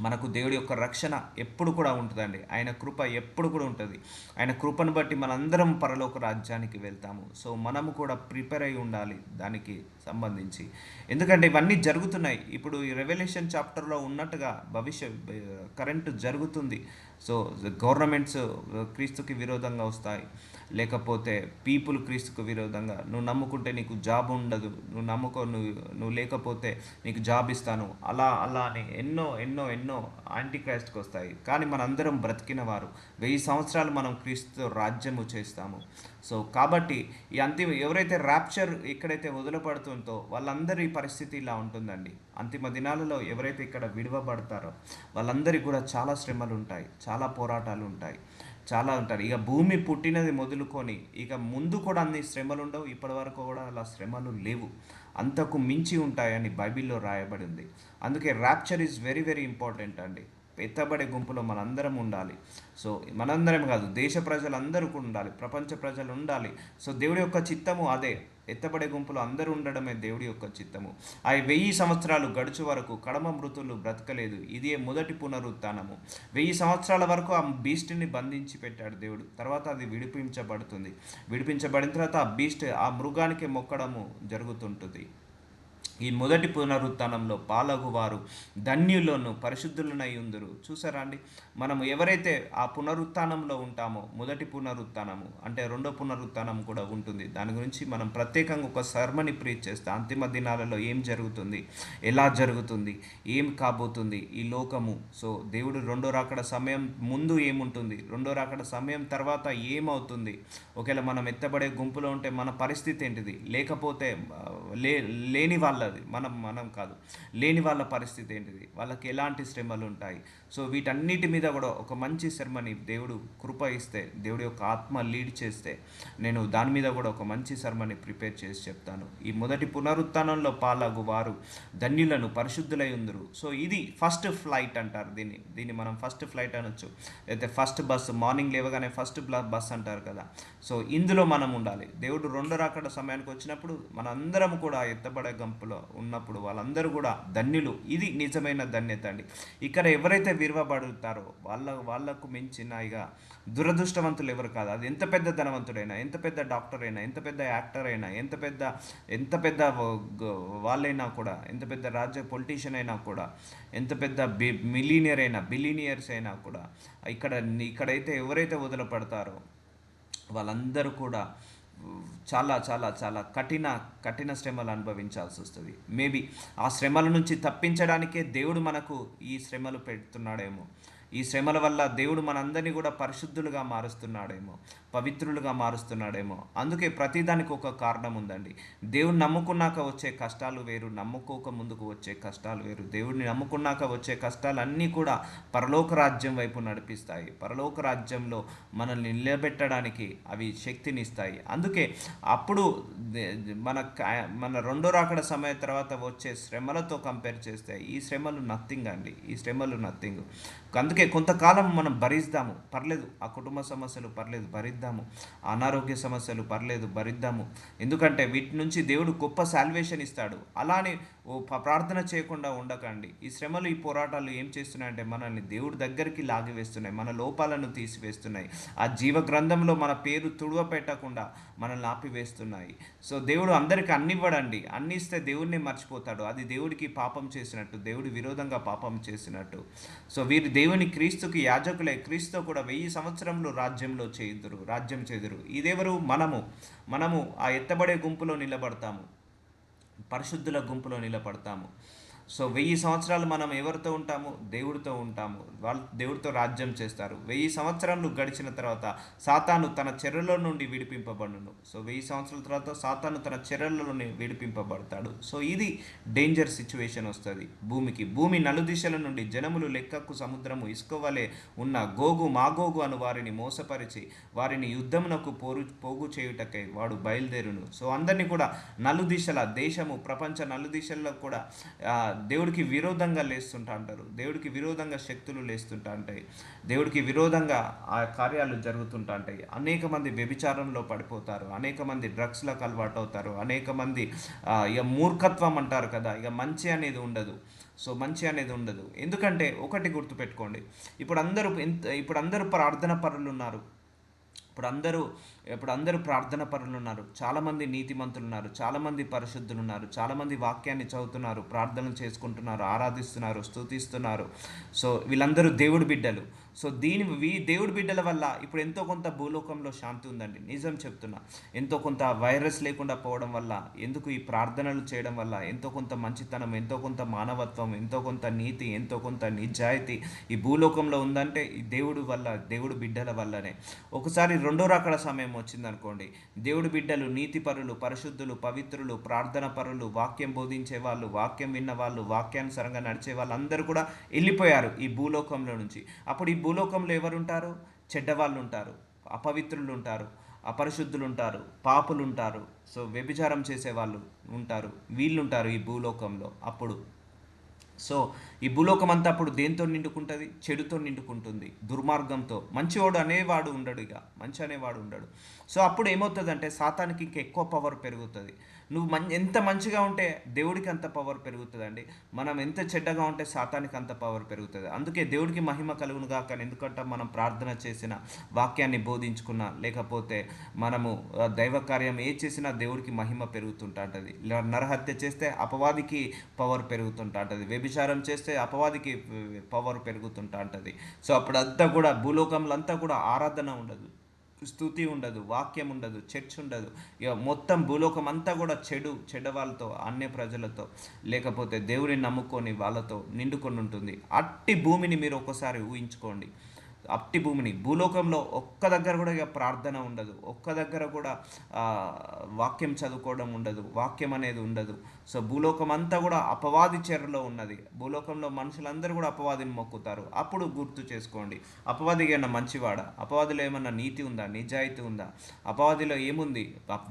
మనకు దేవుడి యొక్క రక్షణ ఎప్పుడు కూడా ఉంటుందండి. ఆయన కృప ఎప్పుడు కూడా ఉంటుంది. ఆయన కృపను బట్టి మనందరం పరలోక రాజ్యానికి వెళ్తాము. సో మనము కూడా ప్రిపేర్ అయి ఉండాలి దానికి సంబంధించి. ఎందుకంటే ఇవన్నీ జరుగుతున్నాయి. ఇప్పుడు ఈ రెవల్యూషన్ చాప్టర్‌లో ఉన్నట్టుగా కరెంట్ జరుగుతుంది. సో గవర్నమెంట్స్ క్రీస్తుకి విరోధంగా వస్తాయి. లేకపోతే పీపుల్ క్రీస్తుకు విరోధంగా, నువ్వు నమ్ముకుంటే నీకు జాబ్ ఉండదు, నువ్వు లేకపోతే నీకు జాబ్ ఇస్తాను, అలా అలా అని ఎన్నో ఎన్నో ఎన్నో యాంటీ క్రైస్ట్కి వస్తాయి. కానీ మనందరం బ్రతికిన వారు 1000 సంవత్సరాలు మనం క్రీస్తు రాజ్యము చేస్తాము. సో కాబట్టి ఈ అంతిమ ఎవరైతే ర్యాప్చర్ ఎక్కడైతే వదలపడుతుందో వాళ్ళందరి పరిస్థితి ఇలా ఉంటుందండి. అంతిమ దినాలలో ఎవరైతే ఇక్కడ విడవబడతారో వాళ్ళందరికీ కూడా చాలా శ్రమలు ఉంటాయి, చాలా పోరాటాలు ఉంటాయి, చాలా ఉంటారు. ఇక భూమి పుట్టినది మొదలుకొని ఇక ముందు కూడా అన్ని శ్రమలు ఉండవు, ఇప్పటి వరకు కూడా అలా శ్రమలు లేవు, అంతకు మించి ఉంటాయని బైబిల్లో రాయబడి ఉంది. అందుకే rapture is very very important అండి. ఎత్తబడే గుంపులో మనందరం ఉండాలి. సో మనందరం కాదు, దేశ ప్రజలందరూ కూడా ఉండాలి, ప్రపంచ ప్రజలు ఉండాలి. సో దేవుడి యొక్క చిత్తము అదే. ఎత్తబడే గుంపులో అందరూ ఉండడమే దేవుడి యొక్క చిత్తము. ఆ 1000 సంవత్సరాలు గడుచు వరకు కడమ మృతులు బ్రతకలేదు. ఇదే మొదటి పునరుత్థానము. 1000 సంవత్సరాల వరకు ఆ బీస్ట్ని బంధించి పెట్టాడు దేవుడు. తర్వాత అది విడిపించబడుతుంది. విడిపించబడిన తర్వాత ఆ బీస్ట్ ఆ మృగానికి మొక్కడము జరుగుతుంటుంది. ఈ మొదటి పునరుత్థానంలో పాలగువారు ధన్యులను పరిశుద్ధులనై ఉందురు. చూసారా అండి, మనము ఎవరైతే ఆ పునరుత్థానంలో ఉంటామో, మొదటి పునరుత్థానము అంటే రెండో పునరుత్థానం కూడా ఉంటుంది. దాని గురించి మనం ప్రత్యేకంగా ఒక సర్మని ప్రీచ్ చేస్తాం. అంతిమ దినాలలో ఏం జరుగుతుంది, ఎలా జరుగుతుంది, ఏం కాబోతుంది ఈ లోకము. సో దేవుడు రెండో రాకడ సమయం ముందు ఏముంటుంది, రెండో రాకడ సమయం తర్వాత ఏమవుతుంది, ఒకవేళ మనం ఎత్తబడే గుంపులో ఉంటే మన పరిస్థితి ఏంటిది, లేకపోతే లేని వాళ్ళది మనం కాదు, లేని వాళ్ళ పరిస్థితి ఏంటిది, వాళ్ళకి ఎలాంటి శ్రమలు ఉంటాయి. సో వీటన్నిటి మీద కూడా ఒక మంచి శర్మని దేవుడు కృప ఇస్తే, దేవుడి యొక్క ఆత్మ లీడ్ చేస్తే నేను దాని మీద కూడా ఒక మంచి శర్మని ప్రిపేర్ చేసి చెప్తాను. ఈ మొదటి పునరుత్థానంలో పాలగు వారు ధన్యులను పరిశుద్ధులై ఉందరు. సో ఇది ఫస్ట్ ఫ్లైట్ అంటారు దీన్ని మనం ఫస్ట్ ఫ్లైట్ అనొచ్చు, అయితే ఫస్ట్ బస్, మార్నింగ్ లేవగానే ఫస్ట్ బస్ అంటారు కదా. సో ఇందులో మనం ఉండాలి. దేవుడు రెండో రాకడ సమయానికి వచ్చినప్పుడు మనందరం కూడా ఎత్తబడే గంపులో ఉన్నప్పుడు వాళ్ళందరూ కూడా ధన్యులు. ఇది నిజమైన ధన్యత అండి. ఇక్కడ ఎవరైతే విరవబడుతారో వాళ్ళకు మించిన ఇక దురదృష్టవంతులు ఎవరు కాదు. అది ఎంత పెద్ద ధనవంతుడైనా, ఎంత పెద్ద డాక్టర్ అయినా, ఎంత పెద్ద యాక్టర్ అయినా, ఎంత పెద్ద వాళ్ళైనా కూడా, ఎంత పెద్ద రాజ్య పొలిటీషియన్ అయినా కూడా, ఎంత పెద్ద మిలీనియర్ అయినా, బిలీనియర్స్ అయినా కూడా ఇక్కడైతే ఎవరైతే వదిలిపడతారో వాళ్ళందరూ కూడా చాలా చాలా చాలా కఠిన శ్రమలు అనుభవించాల్సి వస్తుంది. మేబీ ఆ శ్రమల నుంచి తప్పించడానికే దేవుడు మనకు ఈ శ్రమలు పెడుతున్నాడేమో. ఈ శ్రమల వల్ల దేవుడు మనందరినీ కూడా పరిశుద్ధులుగా మారుస్తున్నాడేమో, పవిత్రులుగా మారుస్తున్నాడేమో. అందుకే ప్రతిదానికి ఒక కారణం ఉందండి. దేవుడిని నమ్ముకున్నాక వచ్చే కష్టాలు వేరు, నమ్ముకోక ముందుకు వచ్చే కష్టాలు వేరు. దేవుడిని నమ్ముకున్నాక వచ్చే కష్టాలన్నీ కూడా పరలోక రాజ్యం వైపు నడిపిస్తాయి. పరలోక రాజ్యంలో మనల్ని నిలబెట్టడానికి అవి శక్తినిస్తాయి. అందుకే అప్పుడు మన రెండో రాకడ సమయం తర్వాత వచ్చే శ్రమలతో కంపేర్ చేస్తే ఈ శ్రమలు నథింగ్ అండి. ఈ శ్రమలు నథింగ్. అందుకే కొంతకాలం మనం భరిద్దాము, పర్లేదు. ఆ కుటుంబ సమస్యలు పర్లేదు, భరిద్దాము. అనారోగ్య సమస్యలు పర్లేదు, భరిద్దాము. ఎందుకంటే వీటి నుంచి దేవుడు గొప్ప సాల్వేషన్ ఇస్తాడు. అలానే ప్రార్థన చేయకుండా ఉండకండి. ఈ శ్రమలు, ఈ పోరాటాలు ఏం చేస్తున్నాయంటే మనల్ని దేవుడి దగ్గరికి లాగివేస్తున్నాయి, మన లోపాలను తీసివేస్తున్నాయి. ఆ జీవ గ్రంథంలో మన పేరు తుడువ పెట్టకుండా మనల్ని ఆపివేస్తున్నాయి. సో దేవుడు అందరికీ అన్ని ఇవ్వడండి. అన్ని ఇస్తే దేవుడిని మర్చిపోతాడు. అది దేవుడికి పాపం చేసినట్టు, దేవుడి విరోధంగా పాపం చేసినట్టు. సో వీరు దేవుని క్రీస్తుకి యాజకులై క్రీస్తుతో కూడా 1000 సంవత్సరంలో రాజ్యం చేదురు. ఇదెవరు? మనము ఆ ఎత్తబడే గుంపులో నిలబడతాము, పరిశుద్ధుల గుంపులో నిలబడతాము. సో 1000 సంవత్సరాలు మనం ఎవరితో ఉంటాము? దేవుడితో ఉంటాము. వాళ్ళు దేవుడితో రాజ్యం చేస్తారు. 1000 సంవత్సరాలు గడిచిన తర్వాత సాతాను తన చెరలో నుండి విడిపింపబడును. సో 1000 సంవత్సరాల తర్వాత సాతాను తన చెరలో నుండి విడిపింపబడతాడు. సో ఇది డేంజర్ సిచ్యువేషన్ వస్తుంది భూమికి. భూమి నలుదిశల నుండి జనములు లెక్కకు సముద్రము ఇసుకవలే ఉన్న మాగోగు అను వారిని మోసపరిచి వారిని యుద్ధమునకు పోగు చేయుటకై వాడు బయలుదేరును. సో అందరినీ కూడా నలుదిశల దేశము, ప్రపంచ నలుదిశల్లో కూడా దేవుడికి విరోధంగా లేస్తుంటా అంటారు, దేవుడికి విరోధంగా శక్తులు లేస్తుంటా ఉంటాయి, దేవుడికి విరోధంగా ఆ కార్యాలు జరుగుతుంటా ఉంటాయి. అనేక మంది వ్యభిచారంలో పడిపోతారు, అనేక మంది డ్రగ్స్లకు అలవాటు అవుతారు, అనేక మంది ఇక మూర్ఖత్వం అంటారు కదా, ఇక మంచి అనేది ఉండదు. సో మంచి అనేది ఉండదు. ఎందుకంటే ఒకటి గుర్తుపెట్టుకోండి, ఇప్పుడు అందరూ ప్రార్థన పరులు ఉన్నారు. ఇప్పుడు అందరూ ఇప్పుడు అందరూ ప్రార్థన పరులు ఉన్నారు, చాలామంది నీతిమంతులు ఉన్నారు, చాలామంది పరిశుద్ధులు ఉన్నారు, చాలామంది వాక్యాన్ని చదువుతున్నారు, ప్రార్థనలు చేసుకుంటున్నారు, ఆరాధిస్తున్నారు, స్తుతిస్తున్నారు. సో వీళ్ళందరూ దేవుడి బిడ్డలు. సో దేవుడి బిడ్డల వల్ల ఇప్పుడు ఎంతో కొంత భూలోకంలో శాంతి ఉందండి, నిజం చెప్తున్నా. ఎంతో కొంత వైరస్ లేకుండా పోవడం వల్ల, ఎందుకు ఈ ప్రార్థనలు చేయడం వల్ల ఎంతో కొంత మంచితనం, ఎంతో కొంత మానవత్వం, ఎంతో కొంత నీతి, ఎంతో కొంత నిజాయితీ ఈ భూలోకంలో ఉందంటే ఈ దేవుడి వల్ల, దేవుడి బిడ్డల వల్లనే. ఒకసారి రెండో రాకడ సమయం వచ్చిందనుకోండి, దేవుడి బిడ్డలు, నీతిపరులు, పరిశుద్ధులు, పవిత్రులు, ప్రార్థన పరులు, వాక్యం బోధించే వాళ్ళు, వాక్యం విన్న వాళ్ళు, వాక్యానుసారంగా నడిచే వాళ్ళు అందరూ కూడా వెళ్ళిపోయారు ఈ భూలోకంలో నుంచి. అప్పుడు ఈ భూలోకంలో ఎవరుంటారు? చెడ్డవాళ్ళు ఉంటారు, అపవిత్రులు ఉంటారు, అపరిశుద్ధులు ఉంటారు, పాపులు ఉంటారు, సో వ్యభిచారం చేసేవాళ్ళు ఉంటారు, వీళ్ళుంటారు ఈ భూలోకంలో అప్పుడు. సో ఈ భూలోకం అంతా అప్పుడు దేంతో నిండుకుంటుంది? చెడుతో నిండుకుంటుంది, దుర్మార్గంతో. మంచివాడు అనేవాడు ఉండడు, ఇక మంచి అనేవాడు ఉండడు. సో అప్పుడు ఏమవుతుందంటే సాతానికి ఇంక ఎక్కువ పవర్ పెరుగుతుంది. నువ్వు ఎంత మంచిగా ఉంటే దేవుడికి అంత పవర్ పెరుగుతుందండి, మనం ఎంత చెడ్డగా ఉంటే సాతానికి అంత పవర్ పెరుగుతుంది. అందుకే దేవుడికి మహిమ కలుగును గాక. ఎందుకంటే మనం ప్రార్థన చేసిన, వాక్యాన్ని బోధించుకున్నా, లేకపోతే మనము దైవ కార్యం ఏ చేసినా దేవుడికి మహిమ పెరుగుతుంటుంది. నరహత్య చేస్తే అపవాదికి పవర్ పెరుగుతుంటుంది, వ్యభిచారం చేస్తే అపవాదికి పవర్ పెరుగుతుంటా ఉంటుంది. సో అప్పుడంతా కూడా భూలోకంలో అంతా కూడా ఆరాధన ఉండదు, స్తుతి ఉండదు, వాక్యం ఉండదు, చర్చ్ ఉండదు. ఇక మొత్తం భూలోకం అంతా కూడా చెడ్డవాళ్ళతో, అన్య ప్రజలతో, లేకపోతే దేవుని నమ్ముకొని వాళ్ళతో నిండుకొని ఉంటుంది. అట్టి భూమిని మీరు ఒకసారి ఊహించుకోండి. అట్టి భూమిని, భూలోకంలో ఒక్క దగ్గర కూడా ఇక ప్రార్థన ఉండదు, ఒక్క దగ్గర కూడా వాక్యం చదువుకోవడం ఉండదు, వాక్యం అనేది ఉండదు. సో భూలోకం అంతా కూడా అపవాది చెరలో ఉన్నది. భూలోకంలో మనుషులందరూ కూడా అపవాదిని మొక్కుతారు. అప్పుడు గుర్తు చేసుకోండి, అపవాది ఏమన్నా మంచివాడా? అపవాదిలో ఏమన్నా నీతి ఉందా, నిజాయితీ ఉందా? అపవాదిలో ఏముంది?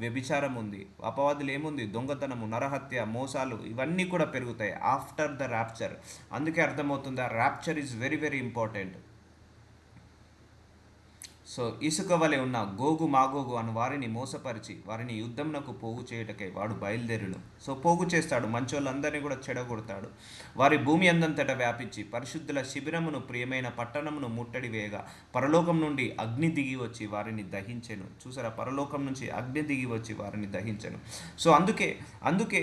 వ్యభిచారం ఉంది. అపవాదిలో ఏముంది? దొంగతనము, నరహత్య, మోసాలు, ఇవన్నీ కూడా పెరుగుతాయి ఆఫ్టర్ ద ర్యాప్చర్. అందుకే అర్థమవుతుంది, ఆ rapture is very very important. So ఇసుక వలె ఉన్న గోగు మాగోగు అని వారిని మోసపరిచి వారిని యుద్ధమునకు పోగు చేయుటకై వాడు బయలుదేరును. సో పోగు చేస్తాడు, మంచోళ్ళందరినీ కూడా చెడగొడతాడు. వారి భూమి అందంతటా వ్యాపించి పరిశుద్ధుల శిబిరమును, ప్రియమైన పట్టణమును ముట్టడి వేయగా పరలోకం నుండి అగ్ని దిగి వచ్చి వారిని దహించెను. చూసారా, పరలోకం నుంచి అగ్ని దిగి వచ్చి వారిని దహించెను. సో అందుకే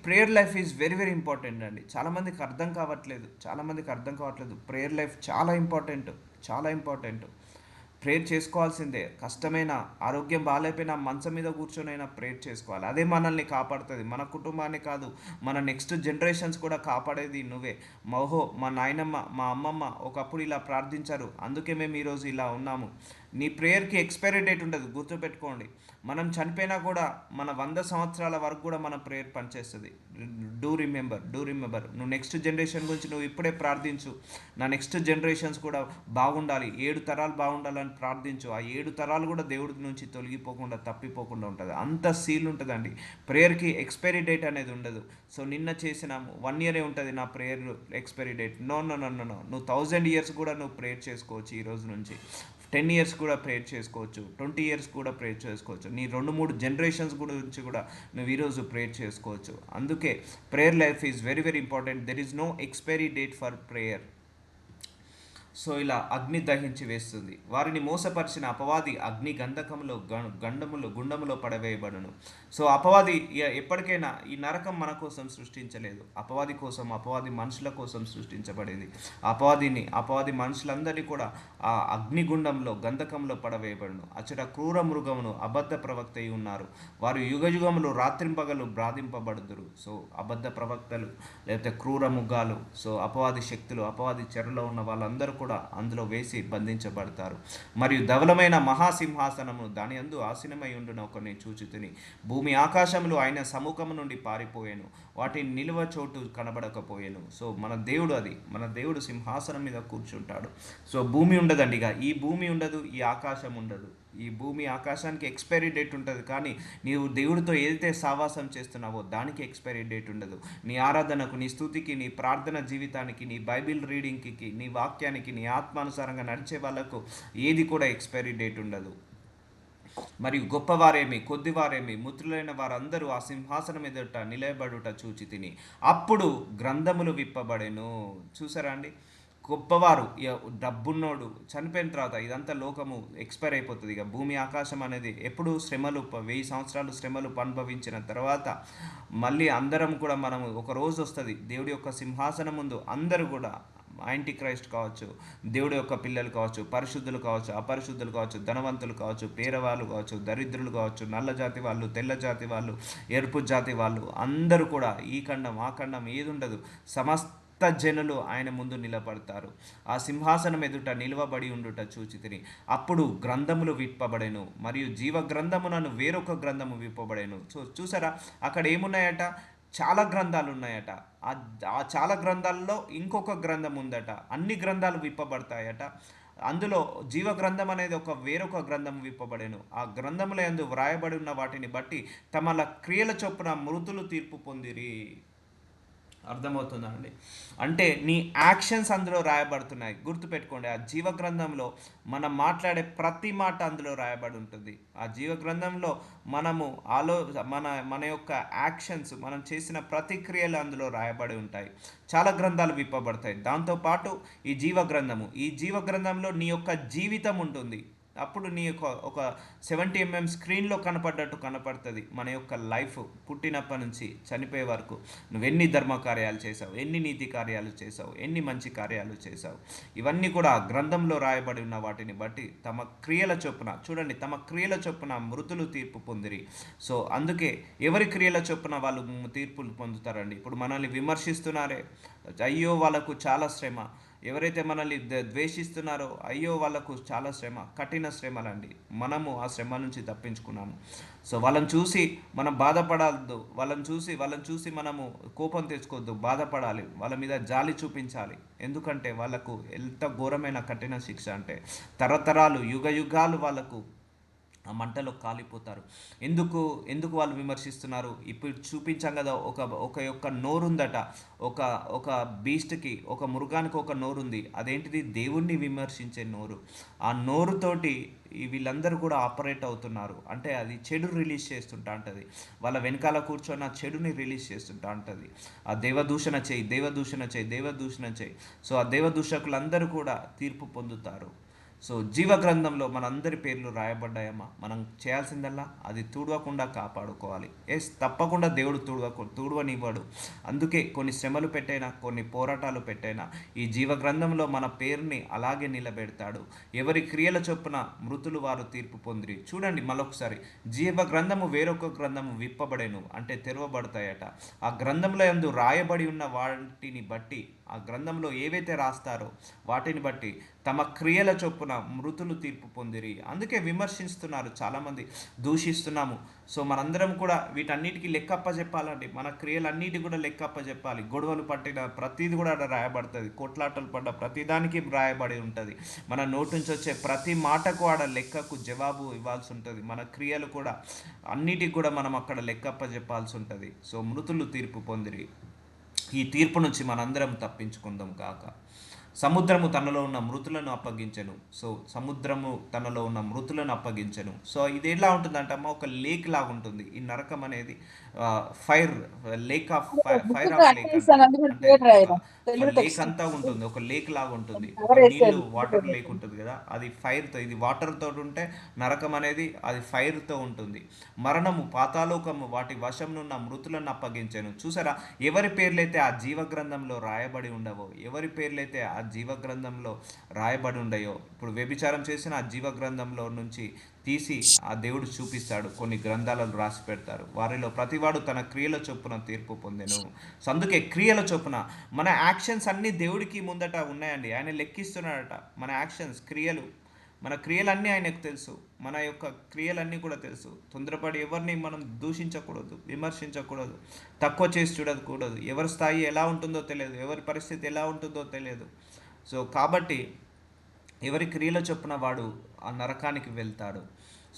prayer life is very very important అండి. చాలామందికి అర్థం కావట్లేదు. ప్రేయర్ లైఫ్ చాలా ఇంపార్టెంట్. ప్రేయర్ చేసుకోవాల్సిందే. కష్టమైన, ఆరోగ్యం బాగాలేకపోయినా మంచం మీద కూర్చొనైనా ప్రేయర్ చేసుకోవాలి. అదే మనల్ని కాపాడుతుంది, మన కుటుంబాన్ని కాదు, మన నెక్స్ట్ జనరేషన్స్ కూడా కాపాడేది నువ్వే. మా నాయనమ్మ, మా అమ్మమ్మ ఒకప్పుడు ఇలా ప్రార్థించారు, అందుకే మేము ఈరోజు ఇలా ఉన్నాము. నీ ప్రేయర్కి ఎక్స్పైరీ డేట్ ఉండదు, గుర్తుపెట్టుకోండి. మనం చనిపోయినా కూడా మన 100 సంవత్సరాల వరకు కూడా మన ప్రేయర్ పనిచేస్తుంది. Do remember. నువ్వు నెక్స్ట్ జనరేషన్ గురించి నువ్వు ఇప్పుడే ప్రార్థించు. నా నెక్స్ట్ జనరేషన్స్ కూడా బాగుండాలి, 7 తరాలు బాగుండాలని ప్రార్థించు. ఆ 7 తరాలు కూడా దేవుడి నుంచి తొలగిపోకుండా, తప్పిపోకుండా ఉంటుంది. అంత సీల్ ఉంటుందండి ప్రేయర్కి. ఎక్స్పైరీ డేట్ అనేది ఉండదు. సో నిన్న చేసిన 1 ఇయరే ఉంటుంది నా ప్రేయర్ ఎక్స్పైరీ డేట్. నో. నువ్వు 1000 ఇయర్స్ కూడా నువ్వు ప్రేయర్ చేసుకోవచ్చు ఈ రోజు నుంచి. 10 ఇయర్స్ కూడా ప్రేయర్ చేసుకోవచ్చు, 20 ఇయర్స్ కూడా ప్రేయర్ చేసుకోవచ్చు. నీ 2-3 జనరేషన్స్ గురించి కూడా నువ్వు ఈరోజు ప్రేయర్ చేసుకోవచ్చు. అందుకే prayer life is very very important. There is no expiry date for prayer. So ఇలా అగ్ని దహించి వేస్తుంది. వారిని మోసపరిచిన అపవాది అగ్ని గంధకంలో గుండములో పడవేయబడును. సో అపవాది ఎప్పటికైనా, ఈ నరకం మన కోసం సృష్టించలేదు, అపవాది కోసం, అపవాది మనుషుల కోసం సృష్టించబడింది. అపవాది మనుషులందరినీ కూడా ఆ అగ్నిగుండంలో, గంధకంలో పడవేయబడును. అచ్చట క్రూర మృగమును, అబద్ధ ప్రవక్త ఉన్నారు. వారు యుగములు రాత్రింపగలు బాధింపబడుదురు. సో అబద్ధ ప్రవక్తలు, లేకపోతే క్రూర మృగాలు, సో అపవాది శక్తులు, అపవాది చెరలో ఉన్న వాళ్ళందరూ కూడా అందులో వేసి బంధించబడతారు. మరియు ధవలమైన మహాసింహాసనము దాని యందు ఆసీనమై ఉండున ఒకరిని చూచితిని. భూమి ఆకాశములు ఆయన సముఖము నుండి పారిపోయాను, వాటి నిలువ చోటు కనబడకపోయాను. సో మన దేవుడు సింహాసనం మీద కూర్చుంటాడు. సో భూమి ఉండదండి, ఇక ఈ భూమి ఉండదు, ఈ ఆకాశం ఉండదు. ఈ భూమి ఆకాశానికి ఎక్స్పైరీ డేట్ ఉంటుంది, కానీ నీవు దేవుడితో ఏదైతే సావాసం చేస్తున్నావో దానికి ఎక్స్పైరీ డేట్ ఉండదు. నీ ఆరాధనకు, నీ స్తుతికి, నీ ప్రార్థన జీవితానికి, నీ బైబిల్ రీడింగ్కి, నీ వాక్యానికి, నీ ఆత్మానుసారంగా నడిచే వాళ్ళకు ఏది కూడా ఎక్స్పైరీ డేట్ ఉండదు. మరియు గొప్పవారేమి కొద్దివారేమి మృతులైన వారందరూ ఆ సింహాసనం ఎదుట నిలయబడుట చూచి తిని అప్పుడు గ్రంథములు విప్పబడెను. చూసారా అండి? గొప్పవారు, డబ్బున్నోడు చనిపోయిన తర్వాత ఇదంతా లోకము ఎక్స్పైర్ అయిపోతుంది. ఇక భూమి ఆకాశం అనేది ఎప్పుడు శ్రమలు 1000 సంవత్సరాలు శ్రమలు అనుభవించిన తర్వాత మళ్ళీ అందరం కూడా మనము ఒక రోజు వస్తుంది దేవుడి యొక్క సింహాసనం ముందు అందరూ కూడా, యాంటీ క్రైస్ట్ కావచ్చు, దేవుడి యొక్క పిల్లలు కావచ్చు, పరిశుద్ధులు కావచ్చు, అపరిశుద్ధులు కావచ్చు, ధనవంతులు కావచ్చు, పేదవాళ్ళు కావచ్చు, దరిద్రులు కావచ్చు, నల్ల జాతి వాళ్ళు, తెల్ల జాతి వాళ్ళు, ఎరుపు జాతి వాళ్ళు, అందరూ కూడా ఈ ఖండం ఆ ఖండం ఏది ఉండదు, సమస్త జనులు ఆయన ముందు నిలబడతారు. ఆ సింహాసనం ఎదుట నిలువబడి ఉండుట చూచి తిని అప్పుడు గ్రంథములు విప్పబడెను, మరియు జీవ గ్రంథమునను వేరొక గ్రంథము విప్పబడెను. చూసారా అక్కడ ఏమున్నాయట? చాలా గ్రంథాలు ఉన్నాయట. ఆ చాలా గ్రంథాల్లో ఇంకొక గ్రంథం ఉందట. అన్ని గ్రంథాలు విప్పబడతాయట. అందులో జీవ గ్రంథం అనేది వేరొక గ్రంథం విప్పబడెను. ఆ గ్రంథముల యందు వ్రాయబడి ఉన్న వాటిని బట్టి తమల క్రియల చొప్పున మృతులు తీర్పు పొందిరి. అర్థమవుతుందా అండి? అంటే నీ యాక్షన్స్ అందులో రాయబడుతున్నాయి. గుర్తుపెట్టుకోండి, ఆ జీవ గ్రంథంలో మనం మాట్లాడే ప్రతి మాట అందులో రాయబడి ఉంటుంది. ఆ జీవ గ్రంథంలో మనము మన మన యొక్క యాక్షన్స్, మనం చేసిన ప్రతిక్రియలు అందులో రాయబడి ఉంటాయి. చాలా గ్రంథాలు విప్పబడతాయి. దాంతోపాటు ఈ జీవ గ్రంథంలో నీ యొక్క జీవితం ఉంటుంది. అప్పుడు నీ యొక్క ఒక 70 mm స్క్రీన్లో కనపడ్డట్టు కనపడుతుంది మన యొక్క లైఫ్, పుట్టినప్పటి నుంచి చనిపోయే వరకు నువ్వెన్ని ధర్మ కార్యాలు చేసావు, ఎన్ని నీతి కార్యాలు చేసావు, ఎన్ని మంచి కార్యాలు చేసావు, ఇవన్నీ కూడా గ్రంథంలో రాయబడి ఉన్న వాటిని బట్టి తమ క్రియల చొప్పున, చూడండి, తమ క్రియల చొప్పున మృతులు తీర్పు పొందిరి. సో అందుకే ఎవరి క్రియల చొప్పున వాళ్ళు తీర్పులు పొందుతారండి. ఇప్పుడు మనల్ని విమర్శిస్తున్నారే, అయ్యో వాళ్ళకు చాలా శ్రమ. ఎవరైతే మనల్ని ద్వేషిస్తున్నారో అయ్యో వాళ్ళకు చాలా శ్రమ, కఠిన శ్రమలండి. మనము ఆ శ్రమ నుంచి తప్పించుకున్నాము. సో వాళ్ళని చూసి మనం బాధపడద్దు, వాళ్ళని చూసి మనము కోపం తెచ్చుకోవద్దు, బాధపడాలి, వాళ్ళ మీద జాలి చూపించాలి. ఎందుకంటే వాళ్ళకు ఎంత ఘోరమైన కఠిన శిక్ష అంటే తరతరాలు, యుగ యుగాలు వాళ్ళకు ఆ మంటలో కాలిపోతారు. ఎందుకు ఎందుకు వాళ్ళు విమర్శిస్తున్నారు? ఇప్పుడు చూపించాం కదా, ఒక యొక్క నోరుందట. ఒక ఒక బీస్ట్కి, ఒక మృగానికి ఒక నోరుంది. అదేంటిది? దేవుణ్ణి విమర్శించే నోరు. ఆ నోరుతోటి వీళ్ళందరూ కూడా ఆపరేట్ అవుతున్నారు. అంటే అది చెడు రిలీజ్ చేస్తుంటా ఉంటుంది. వాళ్ళ వెనకాల కూర్చొని ఆ చెడుని రిలీజ్ చేస్తుంటా ఉంటుంది. ఆ దేవదూషణ చేయి. సో ఆ దేవదూషకులందరూ కూడా తీర్పు పొందుతారు. సో జీవ గ్రంథంలో మనందరి పేర్లు రాయబడ్డాయమ్మా. మనం చేయాల్సిందల్లా అది తుడవకుండా కాపాడుకోవాలి. తప్పకుండా దేవుడు తుడవనివ్వడు. అందుకే కొన్ని శ్రమలు పెట్టైనా, కొన్ని పోరాటాలు పెట్టైనా ఈ జీవ గ్రంథంలో మన పేరుని అలాగే నిలబెడతాడు. ఎవరి క్రియల చొప్పున మృతులు వారు తీర్పు పొందిరి. చూడండి మళ్ళొకసారి, జీవ గ్రంథము వేరొక గ్రంథము విప్పబడేను అంటే తెరవబడతాయట. ఆ గ్రంథంలో యందు రాయబడి ఉన్న వాటిని బట్టి, ఆ గ్రంథంలో ఏవైతే రాస్తారో వాటిని బట్టి తమ క్రియల చొప్పున మృతులు తీర్పు పొందిరి. అందుకే విమర్శిస్తున్నారు చాలామంది, దూషిస్తున్నాము. సో మనందరం కూడా వీటన్నిటికీ లెక్కప్ప చెప్పాలండి. మన క్రియలన్నిటి కూడా లెక్కప్ప చెప్పాలి. గొడవలు పట్టిన ప్రతిది కూడా అక్కడ రాయబడుతుంది. కొట్లాటలు పడ్డ ప్రతిదానికి రాయబడి ఉంటుంది. మన నోటి నుంచి వచ్చే ప్రతి మాటకు ఆడ లెక్కకు జవాబు ఇవ్వాల్సి ఉంటుంది. మన క్రియలు కూడా అన్నిటికి కూడా మనం అక్కడ లెక్కప్ప చెప్పాల్సి ఉంటుంది. సో మృతులు తీర్పు పొందిరి. ఈ తీర్పు నుంచి మనందరం తప్పించుకుందాం కాక. సముద్రము తనలో ఉన్న మృతులను అప్పగించెను. సో ఇది ఎలా ఉంటుందంటే అమ్మ, ఒక లేక్ లాగా ఉంటుంది. ఈ నరకం అనేది fire lake of fire of lake అంటారు. అంటే ఒక లేక్ అంతా ఉంటుంది, ఒక లేక్ లాగా ఉంటుంది. ఒక నీళ్ళు వాటర్ లేక్ ఉంటుంది కదా, అది ఫైర్తో, ఇది వాటర్తో ఉంటే నరకం అనేది అది ఫైర్తో ఉంటుంది. మరణము, పాతాలోకము వాటి వశంనున్న మృతులను అప్పగించాను. చూసారా, ఎవరి పేర్లైతే ఆ జీవ గ్రంథంలో రాయబడి ఉండవో, ఎవరి పేర్లైతే ఆ జీవ గ్రంథంలో రాయబడి ఉండయో, ఇప్పుడు వ్యభిచారం చేసిన ఆ జీవ గ్రంథంలో నుంచి తీసి ఆ దేవుడు చూపిస్తాడు. కొన్ని గ్రంథాలను రాసి పెడతారు. వారిలో ప్రతివాడు తన క్రియల చొప్పున తీర్పు పొందెను. సో అందుకే క్రియల చొప్పున మన యాక్షన్స్ అన్నీ దేవుడికి ముందట ఉన్నాయండి. ఆయన లెక్కిస్తున్నాడట మన క్రియలన్నీ ఆయనకు తెలుసు. మన యొక్క క్రియలన్నీ కూడా తెలుసు. తొందరపడి ఎవరిని మనం దూషించకూడదు, విమర్శించకూడదు, తక్కువ చేసి చూడకూడదు. ఎవరి స్థాయి ఎలా ఉంటుందో తెలియదు, ఎవరి పరిస్థితి ఎలా ఉంటుందో తెలియదు. సో కాబట్టి ఎవరి క్రియల చొప్పున వాడు ఆ నరకానికి వెళ్తాడు.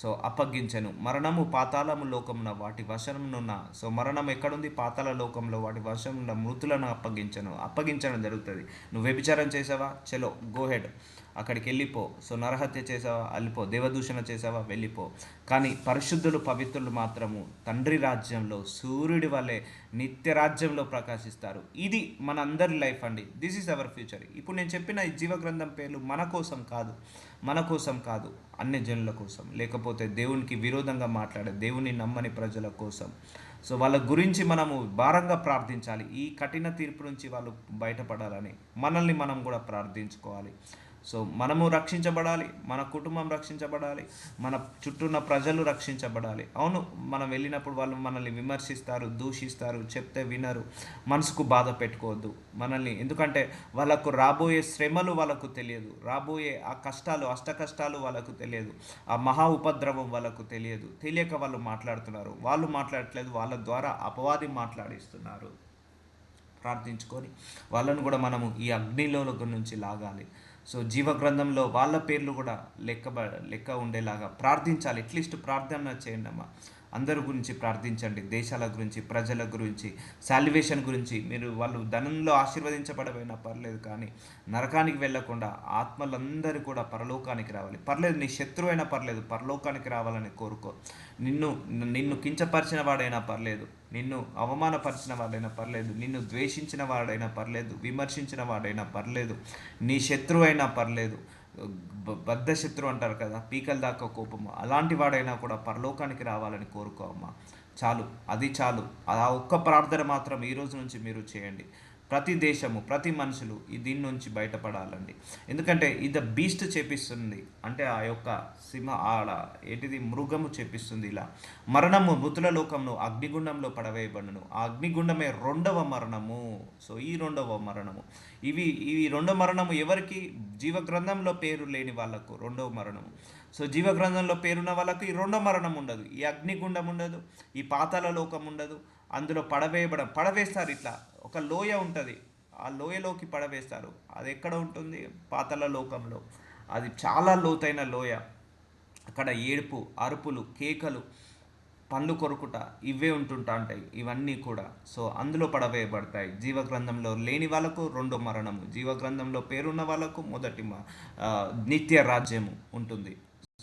సో అప్పగించెను. మరణము పాతాళము లోకమున వాటి వశమునున్న, సో మరణం ఎక్కడుంది? పాతాళ లోకంలో వాటి వశమున్న మృతులను అప్పగించడం జరుగుతుంది. నువ్వు వ్యభిచారం చేసావా, చలో గో హెడ్, అక్కడికి వెళ్ళిపో. సో నరహత్య చేసావా, వెళ్ళిపో. దేవదూషణ చేసావా, వెళ్ళిపో. కానీ పరిశుద్ధులు పవిత్రులు మాత్రము తండ్రి రాజ్యంలో సూర్యుడి వలె నిత్య రాజ్యంలో ప్రకాశిస్తారు. ఇది మన అందరి లైఫ్ అండి. This is our future. ఇప్పుడు నేను చెప్పిన ఈ జీవగ్రంథం పేర్లు మన కోసం కాదు, అన్ని జనుల కోసం, లేకపోతే దేవునికి విరోధంగా మాట్లాడే దేవుని నమ్మని ప్రజల కోసం. సో వాళ్ళ గురించి మనము భారంగా ప్రార్థించాలి. ఈ కఠిన తీర్పు నుంచి వాళ్ళు బయటపడాలని మనల్ని మనం కూడా ప్రార్థించుకోవాలి. సో మనము రక్షించబడాలి, మన కుటుంబం రక్షించబడాలి, మన చుట్టూ ఉన్న ప్రజలు రక్షించబడాలి. అవును, మనం వెళ్ళినప్పుడు వాళ్ళు మనల్ని విమర్శిస్తారు, దూషిస్తారు, చెప్తే వినరు, మనసుకు బాధ పెట్టుకోవద్దు మనల్ని. ఎందుకంటే వాళ్ళకు రాబోయే శ్రమలు వాళ్ళకు తెలియదు, రాబోయే ఆ కష్టాలు, అష్ట కష్టాలు వాళ్ళకు తెలియదు, ఆ మహా ఉపద్రవం వాళ్ళకు తెలియదు. తెలియక వాళ్ళు మాట్లాడుతున్నారు. వాళ్ళు మాట్లాడట్లేదు, వాళ్ళ ద్వారా అపవాది మాట్లాడిస్తున్నారు. ప్రార్థించుకొని వాళ్ళను కూడా మనము ఈ అగ్నిలో నుంచి లాగాలి. సో జీవగ్రంథంలో వాళ్ళ పేర్లు కూడా లెక్క ఉండేలాగా ప్రార్థించాలి. అట్లీస్ట్ ప్రార్థన చేయండి అమ్మా. అందరి గురించి ప్రార్థించండి, దేశాల గురించి, ప్రజల గురించి, సాల్వేషన్ గురించి. మీరు వాళ్ళు ధనంలో ఆశీర్వదించబడమైనా పర్లేదు, కానీ నరకానికి వెళ్ళకుండా ఆత్మలందరూ కూడా పరలోకానికి రావాలి. పర్లేదు, నీ శత్రువు అయినా పర్లేదు, పరలోకానికి రావాలని కోరుకో. నిన్ను నిన్ను కించపరిచిన వాడైనా పర్లేదు, నిన్ను అవమానపరిచిన వాడైనా పర్లేదు, నిన్ను ద్వేషించిన వాడైనా పర్లేదు, విమర్శించిన వాడైనా పర్లేదు, నీ శత్రువు అయినా పర్లేదు, బద్ధ శత్రువు అంటారు కదా, పీకల దాకా కోపము, అలాంటి వాడైనా కూడా పరలోకానికి రావాలని కోరుకో అమ్మా. చాలు, అది చాలు. ఆ ఒక్క ప్రార్థన మాత్రం ఈ రోజు నుంచి మీరు చేయండి. ప్రతి దేశము, ప్రతి మనుషులు దీని నుంచి బయటపడాలండి. ఎందుకంటే ఇది బీస్ట్ చేపిస్తుంది, అంటే ఆ యొక్క సింహ ఆడ ఏంటిది మృగము చేపిస్తుంది ఇలా. మరణము మృతుల లోకంలో అగ్నిగుండంలో పడవేయబడును. ఆ అగ్నిగుండమే రెండవ మరణము. సో ఈ రెండవ మరణము, ఇవి రెండవ మరణము ఎవరికి? జీవగ్రంథంలో పేరు లేని వాళ్ళకు రెండవ మరణము. సో జీవగ్రంథంలో పేరున్న వాళ్ళకు ఈ రెండో మరణం ఉండదు, ఈ అగ్నిగుండం ఉండదు, ఈ పాతాళ లోకం ఉండదు. అందులో పడవేస్తారు. ఇట్లా ఒక లోయ ఉంటుంది, ఆ లోయలోకి పడవేస్తారు. అది ఎక్కడ ఉంటుంది? పాతాళ లోకంలో. అది చాలా లోతైన లోయ. అక్కడ ఏడుపు, అరుపులు, కేకలు, పండ్లు కొరుకుట ఇవే ఉంటుంటాయి ఇవన్నీ కూడా. సో అందులో పడవేయబడతాయి. జీవగ్రంథంలో లేని వాళ్ళకు రెండో మరణము, జీవగ్రంథంలో పేరున్న వాళ్ళకు నిత్య రాజ్యము ఉంటుంది.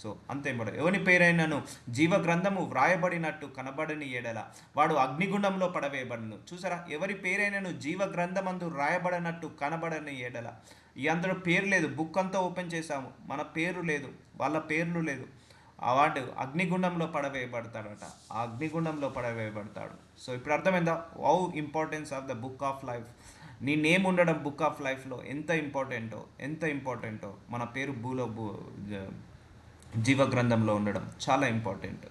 సో అంతే మేడం. ఎవని పేరైనను జీవగ్రంథము వ్రాయబడినట్టు కనబడని ఎడల వాడు అగ్నిగుండంలో పడవేయబడును. చూసారా, ఎవరి పేరైనను జీవగ్రంథమందు వ్రాయబడినట్టు కనబడని ఎడల. ఈ అందరూ పేరు లేదు, బుక్ అంతా ఓపెన్ చేసాము, మన పేరు లేదు, వాళ్ళ పేర్లు లేదు. ఆ వాడు అగ్నిగుండంలో పడవేయబడతాడట, ఆ అగ్నిగుండంలో పడవేయబడతాడు. సో ఇప్పుడు అర్థమైందా how importance of the book of life. నీ నేమ్ ఉండడం బుక్ ఆఫ్ లైఫ్లో ఎంత ఇంపార్టెంటో మన పేరు జీవగ్రంథంలో ఉండడం చాలా important.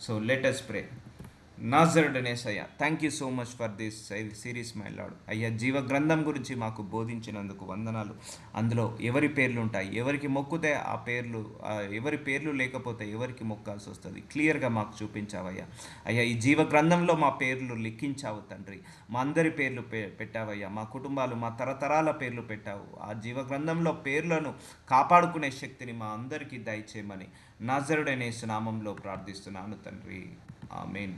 So let us pray. నాజరుడైన Yesayya, thank you so much for this series my lord. అయ్యా, జీవగ్రంథం గురించి మాకు బోధించినందుకు వందనాలు. అందులో ఎవరి పేర్లు ఉంటాయి, ఎవరికి మొక్కుతే ఆ పేర్లు, ఎవరి పేర్లు లేకపోతే ఎవరికి మొక్కాల్సి వస్తుంది, క్లియర్గా మాకు చూపించావయ్యా. అయ్యా, ఈ జీవగ్రంథంలో మా పేర్లు లిఖించావు తండ్రి. మా అందరి పేర్లు పెట్టావయ్యా. మా కుటుంబాలు, మా తరతరాల పేర్లు పెట్టావు. ఆ జీవగ్రంథంలో పేర్లను కాపాడుకునే శక్తిని మా అందరికీ దయచేయమని నాజరుడైన యేసు నామంలో ప్రార్థిస్తున్నాను తండ్రి. ఆమేన్.